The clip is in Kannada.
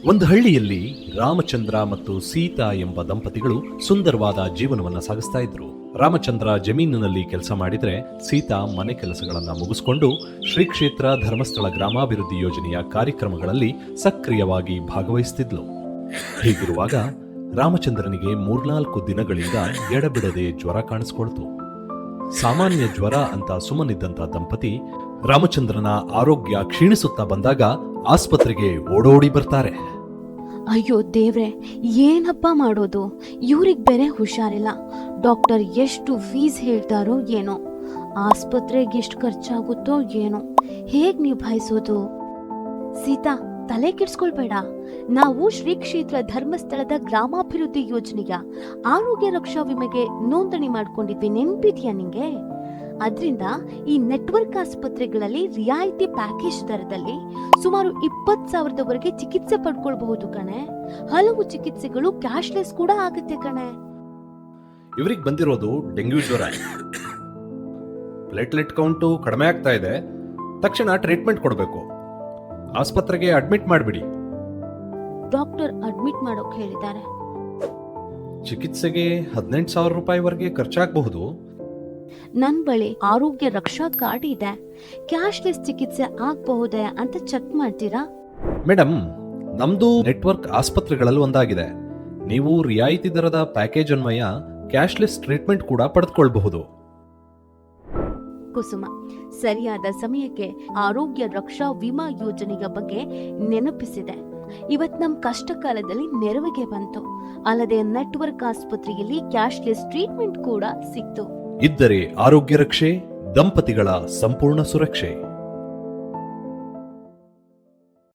ಒಂದು ಹಳ್ಳಿಯಲ್ಲಿ ರಾಮಚಂದ್ರ ಮತ್ತು ಸೀತಾ ಎಂಬ ದಂಪತಿಗಳು ಸುಂದರವಾದ ಜೀವನವನ್ನ ಸಾಗಿಸ್ತಾ ಇದ್ರು. ರಾಮಚಂದ್ರ ಜಮೀನಿನಲ್ಲಿ ಕೆಲಸ ಮಾಡಿದ್ರೆ ಸೀತಾ ಮನೆ ಕೆಲಸಗಳನ್ನ ಮುಗಿಸ್ಕೊಂಡು ಶ್ರೀ ಕ್ಷೇತ್ರ ಧರ್ಮಸ್ಥಳ ಗ್ರಾಮಾಭಿವೃದ್ಧಿ ಯೋಜನೆಯ ಕಾರ್ಯಕ್ರಮಗಳಲ್ಲಿ ಸಕ್ರಿಯವಾಗಿ ಭಾಗವಹಿಸುತ್ತಿದ್ಲು. ಹೀಗಿರುವಾಗ ರಾಮಚಂದ್ರನಿಗೆ 3-4 ದಿನಗಳಿಂದ ಎಡಬಿಡದೆ ಜ್ವರ ಕಾಣಿಸ್ಕೊಳ್ತು. ಸಾಮಾನ್ಯ ಜ್ವರ ಅಂತ ಸುಮ್ಮನಿದ್ದಂತ ದಂಪತಿ ರಾಮಚಂದ್ರನ ಆರೋಗ್ಯ ಕ್ಷೀಣಿಸುತ್ತಾ ಬಂದಾಗ ಆಸ್ಪತ್ರೆಗೆ ಓಡೋಡಿ ಬರ್ತಾರೆ. ಅಯ್ಯೋ ದೇವ್ರೆ, ಏನಪ್ಪ ಮಾಡೋದು? ಇವ್ರಿಗೆ ಬೇರೆ ಹುಷಾರಿಲ್ಲ. ಡಾಕ್ಟರ್ ಎಷ್ಟು ಫೀಸ್ ಹೇಳ್ತಾರೋ ಏನೋ, ಆಸ್ಪತ್ರೆಗೆ ಎಷ್ಟು ಖರ್ಚಾಗುತ್ತೋ ಏನೋ, ಹೇಗ್ ನಿಭಾಯಿಸೋದು? ಸೀತಾ, ತಲೆ ಕೆಡ್ಸ್ಕೊಳ್ಬೇಡ. ನಾವು ಶ್ರೀ ಕ್ಷೇತ್ರ ಧರ್ಮಸ್ಥಳದ ಗ್ರಾಮಾಭಿವೃದ್ಧಿ ಯೋಜನೆಯ ಆರೋಗ್ಯ ರಕ್ಷಾ ವಿಮೆಗೆ ನೋಂದಣಿ ಮಾಡ್ಕೊಂಡಿದ್ವಿ, ನೆನ್ಪಿದ್ಯಾ ನಿಂಗೆ? ಅದರಿಂದ ಈ ನೆಟ್ವರ್ಕ್ ಆಸ್ಪತ್ರೆಗಳಲ್ಲಿ ರಿಯಾಯಿತಿ ಪ್ಯಾಕೇಜ್ ದರದಲ್ಲಿ ಸುಮಾರು 20,000ದವರೆಗೆ ಚಿಕಿತ್ಸೆ ಪಡ್ಕೊಳ್ಬಹುದು ಕಣೆ. ಹಲವು ಚಿಕಿತ್ಸೆಗಳು ಕ್ಯಾಶ್ಲೆಸ್ ಕೂಡ ಆಗುತ್ತೆ ಕಣೆ. ಇವರಿಗೆ ಬಂದಿರೋದು ಡೆಂಗ್ಯೂ ಜ್ವರ. ಪ್ಲೇಟ್ಲೆಟ್ ಕೌಂಟು ಕಡಿಮೆ ಆಗ್ತಾ ಇದೆ, ತಕ್ಷಣ ಟ್ರೀಟ್ಮೆಂಟ್ ಕೊಡಬೇಕು. ಆಸ್ಪತ್ರೆಗೆ ಅಡ್ಮಿಟ್ ಮಾಡಿಬಿಡಿ. ಡಾಕ್ಟರ್ ಅಡ್ಮಿಟ್ ಮಾಡೋಕ್ ಹೇಳಿದ್ದಾರೆ. ಚಿಕಿತ್ಸೆಗೆ 18,000 ರೂಪಾಯಿವರೆಗೆ ಖರ್ಚಾಗಬಹುದು. ನನ್ ಬಳಿ ಆರೋಗ್ಯ ರಕ್ಷಾ ಕಾರ್ಡ್ ಇದೆ, ಕ್ಯಾಶ್ಲೆಸ್ ಚಿಕಿತ್ಸೆ ಆಗಬಹುದೇ ಅಂತ ಚೆಕ್ ಮಾಡ್ತೀರಾ? ಮೇಡಮ್, ನಮ್ದು ನೆಟ್ವರ್ಕ್ ಆಸ್ಪತ್ರೆಗಳಲ್ಲಿ ಒಂದಾಗಿದೆ. ನೀವು ರಿಯಾಯಿತಿ ದರದ ಪ್ಯಾಕೇಜ್ ಅನ್ವಯ ಕ್ಯಾಶ್ಲೆಸ್ ಟ್ರೀಟ್ಮೆಂಟ್ ಕೂಡ ಪಡೆದುಕೊಳ್ಳಬಹುದು. ಕುಸುಮ, ಸರಿಯಾದ ಸಮಯಕ್ಕೆ ಆರೋಗ್ಯ ರಕ್ಷಾ ವಿಮಾ ಯೋಜನೆಯ ಬಗ್ಗೆ ನೆನಪಿಸಿದೆ. ಇವತ್ ನಮ್ ಕಷ್ಟ ಕಾಲದಲ್ಲಿ ನೆರವಿಗೆ ಬಂತು. ಅಲ್ಲದೆ ನೆಟ್ವರ್ಕ್ ಆಸ್ಪತ್ರೆಯಲ್ಲಿ ಕ್ಯಾಶ್ಲೆಸ್ ಟ್ರೀಟ್ಮೆಂಟ್ ಕೂಡ ಸಿಕ್ತು. ಇದ್ದರೆ ಆರೋಗ್ಯ ರಕ್ಷೆ, ದಂಪತಿಗಳ ಸಂಪೂರ್ಣ ಸುರಕ್ಷೆ.